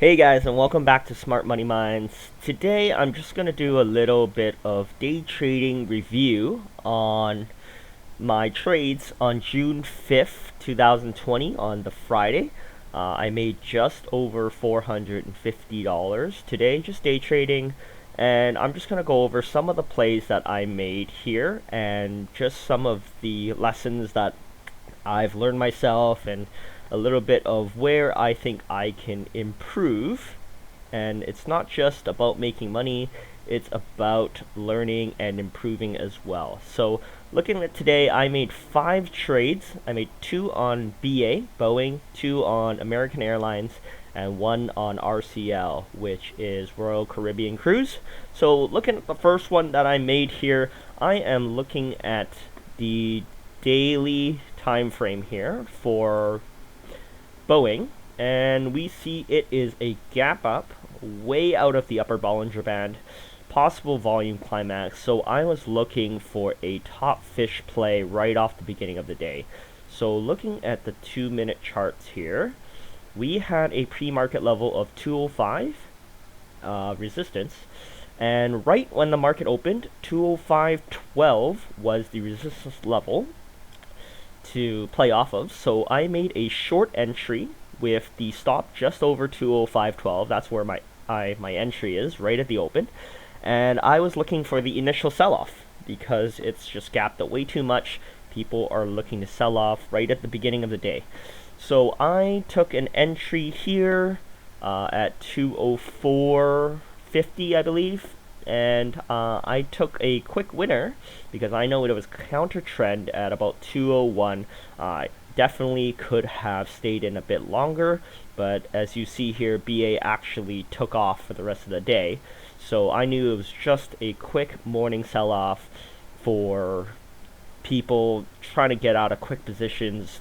Hey guys, and welcome back to Smart Money Minds. Today I'm just going to do a little bit of day trading review on my trades on June 5th, 2020 on the Friday. I made just over $450 today, just day trading, and I'm just going to go over some of the plays that I made here and just some of the lessons that I've learned myself and a little bit of where I think I can improve. And it's not just about making money, it's about learning and improving as well. So looking at today, I made 5 trades. I made 2 on BA, Boeing, 2 on American Airlines, and 1 on RCL, which is Royal Caribbean Cruise. So looking at the first one that I made here, I am looking at the daily time frame here for Boeing, and we see it is a gap up way out of the upper Bollinger Band, possible volume climax. So I was looking for a top fish play right off the beginning of the day. So looking at the 2-minute charts here, we had a pre-market level of 205 resistance, and right when the market opened, 205.12 was the resistance level to play off of. So I made a short entry with the stop just over 205.12. That's where my entry is, right at the open. And I was looking for the initial sell-off because it's just gapped out way too much. People are looking to sell off right at the beginning of the day. So I took an entry here at 204.50, I believe, and I took a quick winner because I know it was counter trend at about 201. Definitely could have stayed in a bit longer, but as you see here, BA actually took off for the rest of the day. So I knew it was just a quick morning sell-off for people trying to get out of quick positions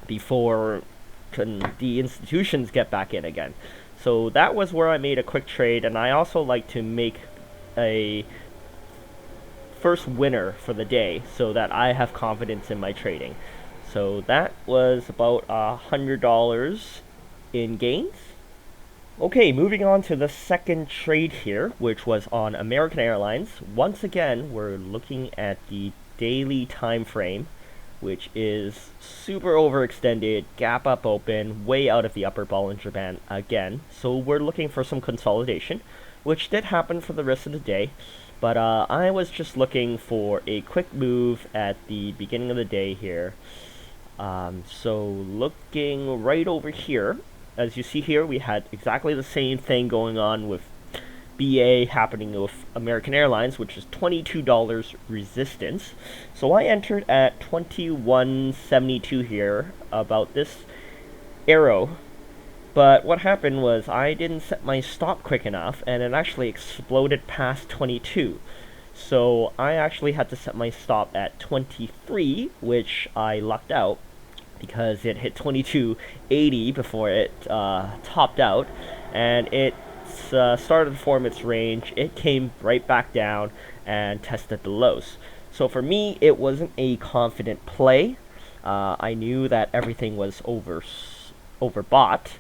before the institutions get back in again. So that was where I made a quick trade, and I also like to make a first winner for the day so that I have confidence in my trading. So that was about $100 in gains. Okay, moving on to the second trade here, which was on American Airlines. Once again, we're looking at the daily time frame, which is super overextended, gap up open, way out of the upper Bollinger Band again. So we're looking for some consolidation, which did happen for the rest of the day. But I was just looking for a quick move at the beginning of the day here. So looking right over here, as you see here, we had exactly the same thing going on with BA happening with American Airlines, which is $22 resistance. So I entered at 21.72 here, about this arrow. But what happened was I didn't set my stop quick enough, and it actually exploded past 22. So I actually had to set my stop at 23, which I lucked out because it hit 22.80 before it topped out, and it started to form its range. It came right back down and tested the lows. So for me, it wasn't a confident play. I knew that everything was overbought,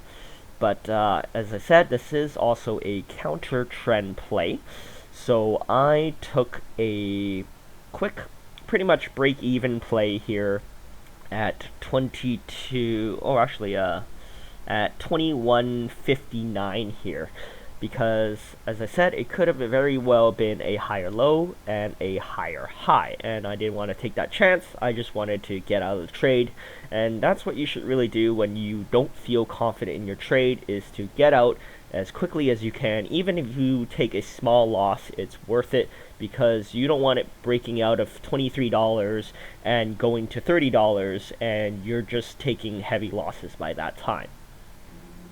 but as I said, this is also a counter trend play. So I took a quick, pretty much break even play here at 21.59 here, because as I said, it could have very well been a higher low and a higher high, and I didn't want to take that chance. I just wanted to get out of the trade, and that's what you should really do when you don't feel confident in your trade, is to get out as quickly as you can. Even if you take a small loss, it's worth it, because you don't want it breaking out of $23 and going to $30, and you're just taking heavy losses by that time.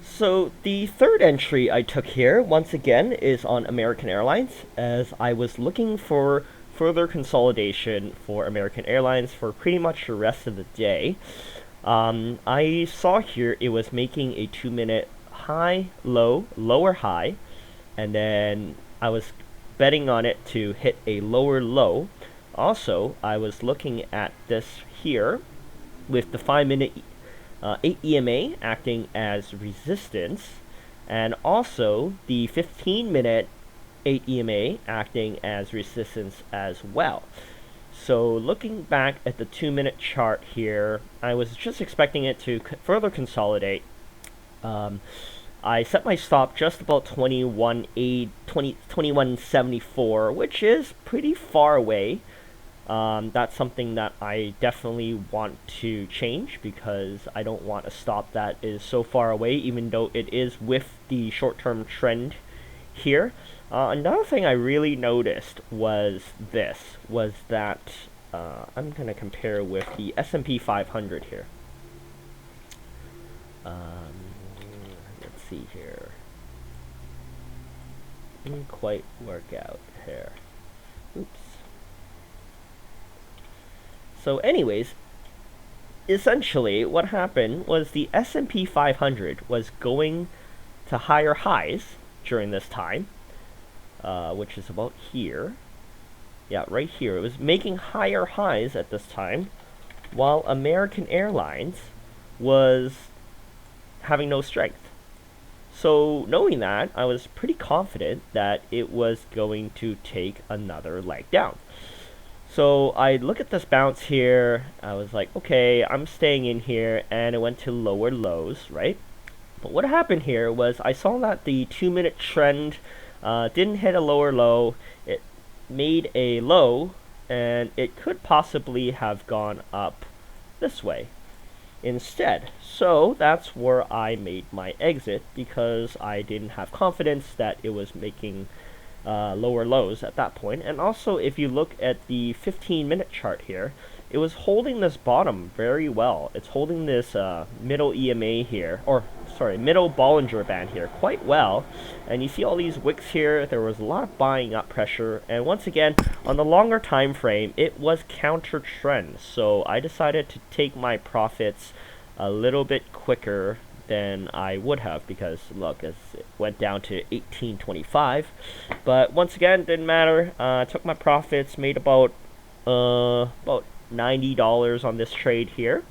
So the third entry I took here, once again, is on American Airlines, as I was looking for further consolidation for American Airlines for pretty much the rest of the day. I saw here it was making a 2-minute high, low, lower high, and then I was betting on it to hit a lower low. Also, I was looking at this here with the 5-minute 8 EMA acting as resistance, and also the 15-minute 8 EMA acting as resistance as well. So looking back at the 2-minute chart here, I was just expecting it to further consolidate. I set my stop just about 2174, which is pretty far away. That's something that I definitely want to change, because I don't want a stop that is so far away, even though it is with the short-term trend here. Another thing I really noticed was that I'm going to compare with the S&P 500 here. Let's see here. Didn't quite work out here. Oops. So anyways, essentially what happened was the S&P 500 was going to higher highs during this time, which is about here. Yeah, right here. It was making higher highs at this time, while American Airlines was having no strength. So knowing that, I was pretty confident that it was going to take another leg down. So I look at this bounce here, I was like, okay, I'm staying in here, and it went to lower lows, right? But what happened here was I saw that the 2-minute trend didn't hit a lower low. It made a low, and it could possibly have gone up this way instead. So that's where I made my exit, because I didn't have confidence that it was making lower lows at that point. And also, if you look at the 15-minute chart here, it was holding this bottom very well. It's holding this middle EMA here, or sorry, middle Bollinger Band here quite well. And you see all these wicks here. There was a lot of buying up pressure, and once again, on the longer time frame, it was counter trend. So I decided to take my profits a little bit quicker than I would have, because look, it went down to 1825. But once again, didn't matter. Took my profits, made about $90 on this trade here.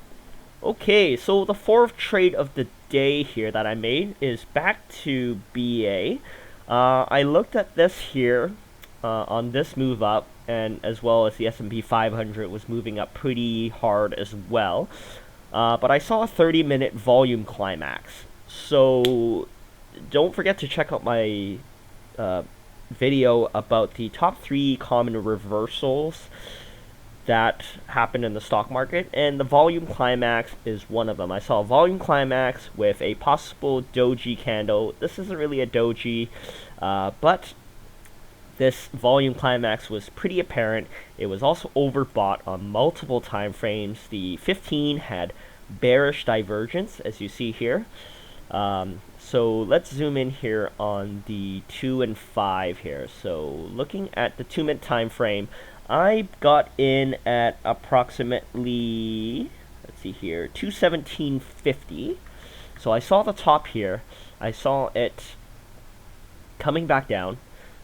Okay, so the fourth trade of the day here that I made is back to BA. I looked at this here on this move up, and as well as the S&P 500 was moving up pretty hard as well. But I saw a 30-minute volume climax. So don't forget to check out my video about the top 3 common reversals that happened in the stock market, and the volume climax is one of them. I saw a volume climax with a possible doji candle. This isn't really a doji, but this volume climax was pretty apparent. It was also overbought on multiple time frames. The 15 had bearish divergence, as you see here. So let's zoom in here on the 2 and 5 here. So looking at the 2-minute time frame, I got in at approximately, let's see here, 217.50. So I saw the top here. I saw it coming back down.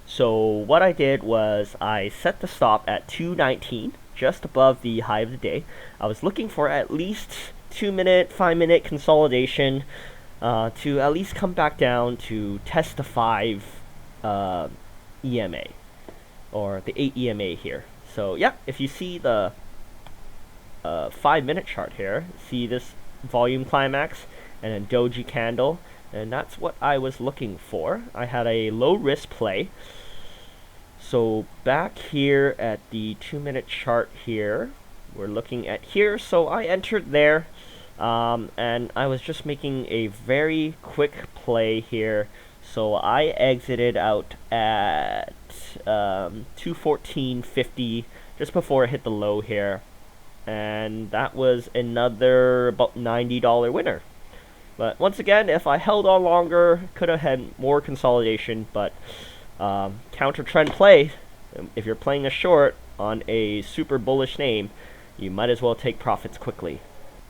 So what I did was I set the stop at 219, just above the high of the day. I was looking for at least 2-minute, 5-minute consolidation to at least come back down to test the 5 EMA, or the 8 EMA here. So yeah, if you see the 5-minute chart here, see this volume climax and a doji candle, and that's what I was looking for. I had a low risk play. So back here at the 2-minute chart here, we're looking at here. So I entered there, and I was just making a very quick play here. So I exited out at 214.50 just before it hit the low here, and that was another about $90 winner. But once again, if I held on longer, could have had more consolidation. But counter trend play, if you're playing a short on a super bullish name, you might as well take profits quickly.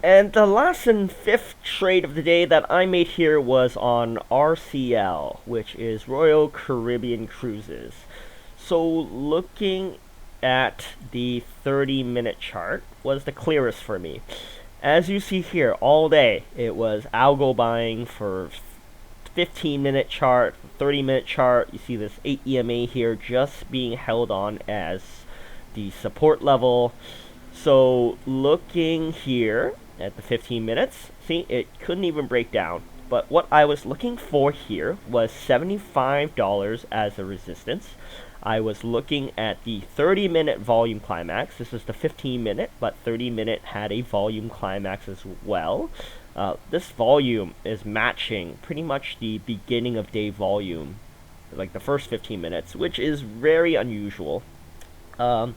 And the last and 5th trade of the day that I made here was on RCL, which is Royal Caribbean Cruises. So looking at the 30-minute chart was the clearest for me. As you see here, all day it was algo buying for 15-minute chart, 30-minute chart, you see this 8 EMA here just being held on as the support level. So looking here at the 15 minutes, see, it couldn't even break down. But what I was looking for here was $75 as a resistance. I was looking at the 30-minute volume climax. This is the 15-minute, but 30-minute had a volume climax as well. This volume is matching pretty much the beginning of day volume, like the first 15 minutes, which is very unusual. And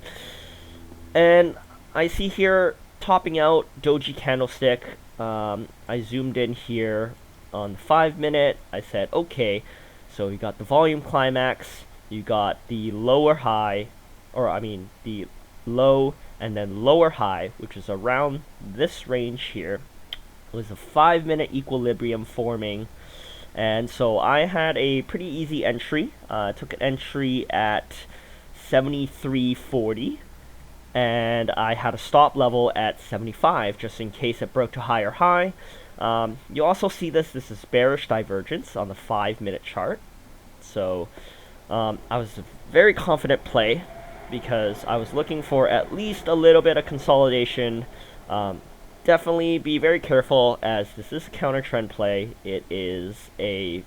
I see here topping out doji candlestick. I zoomed in here on the 5-minute. I said, okay, so you got the volume climax, you got the lower high, or I mean the low and then lower high, which is around this range here. It was a 5-minute equilibrium forming, and so I had a pretty easy entry. Took an entry at 73.40, and I had a stop level at 75 just in case it broke to higher high. You also see this is bearish divergence on the 5-minute chart. So I was a very confident play because I was looking for at least a little bit of consolidation. Definitely be very careful, as this is a counter trend play. It is a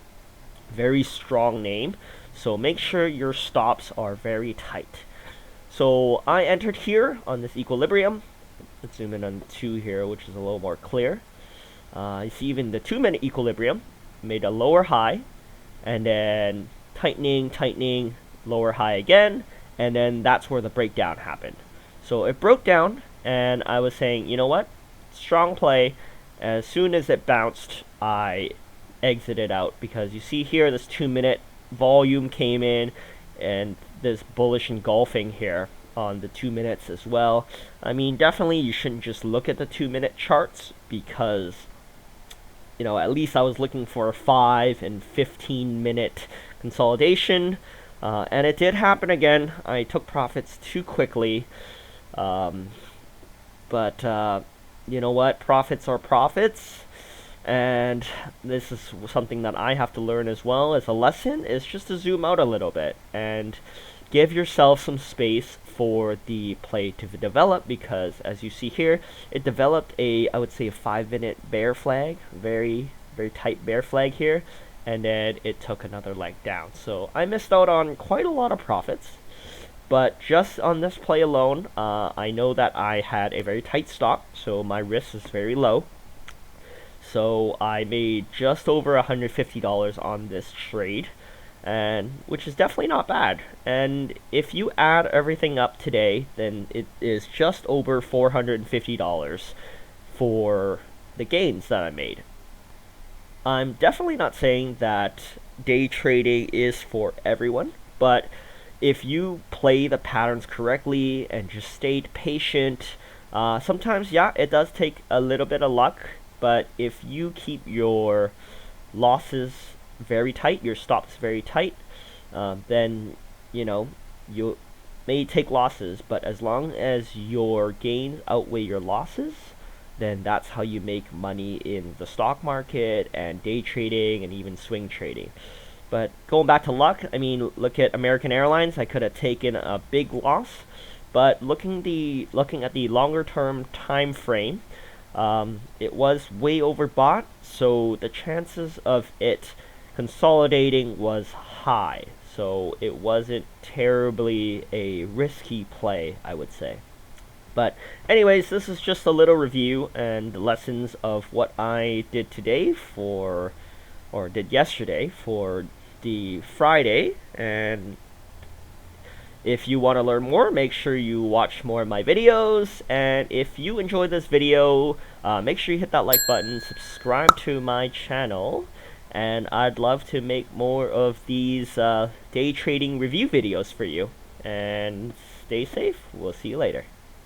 very strong name, so make sure your stops are very tight. So I entered here on this equilibrium. Let's zoom in on 2 here, which is a little more clear. You see even the 2-minute equilibrium made a lower high, and then tightening, lower high again, and then that's where the breakdown happened. So it broke down, and I was saying, you know what? Strong play. As soon as it bounced, I exited out, because you see here this 2-minute volume came in, and this bullish engulfing here on the 2 minutes as well. I mean, definitely you shouldn't just look at the 2-minute charts, because you know, at least I was looking for a 5 and 15-minute consolidation, and it did happen again. I took profits too quickly, but you know what? Profits are profits, and this is something that I have to learn as well as a lesson, is just to zoom out a little bit and give yourself some space for the play to develop, because as you see here, it developed I would say a 5-minute bear flag, very tight bear flag here, and then it took another leg down. So I missed out on quite a lot of profits. But just on this play alone, I know that I had a very tight stop, so my risk is very low. So I made just over $150 on this trade, and which is definitely not bad. And if you add everything up today, then it is just over $450 for the gains that I made. I'm definitely not saying that day trading is for everyone, but if you play the patterns correctly and just stayed patient, sometimes, yeah, it does take a little bit of luck, but if you keep your losses very tight, your stops very tight, then, you know, you may take losses, but as long as your gains outweigh your losses, then that's how you make money in the stock market and day trading and even swing trading. But going back to luck, I mean, look at American Airlines. I could have taken a big loss, but looking at the longer term time frame, it was way overbought, so the chances of it consolidating was high. So it wasn't terribly a risky play, I would say. But anyways, this is just a little review and lessons of what I did today or did yesterday for the Friday. And if you want to learn more, make sure you watch more of my videos. And if you enjoyed this video, make sure you hit that like button, subscribe to my channel, and I'd love to make more of these day trading review videos for you. And stay safe. We'll see you later.